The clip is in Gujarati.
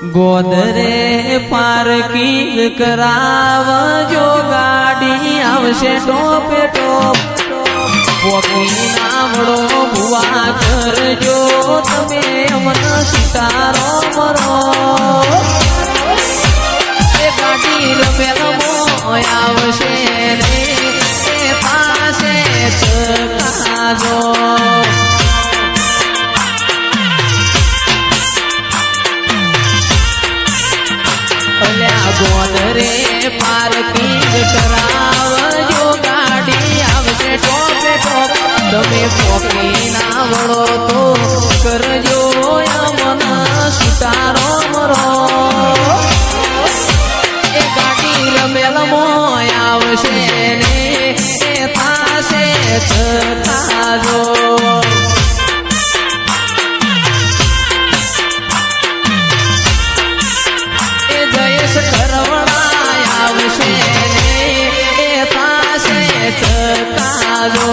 ગોદરે પાર્કિંગ કરાવજો ગાડી આવશે ટોપે ટોપ પોકી નામડો ભુવા કરજો તમે મન સિતારો મરો એ ગાડી રમેલમો આવશે રે એ પાસે ચકાજો ગોદરે પાર્કિંગ કરાવજો ગાડી આવશે ટોપે ટોપ તમે પોકી ના વળો તો કરજો મન સુતારો મરો એ ગાડી રમેલમો આવશે ને એ પાસે થતાજો આવશે ને એ પાસે ચકાજો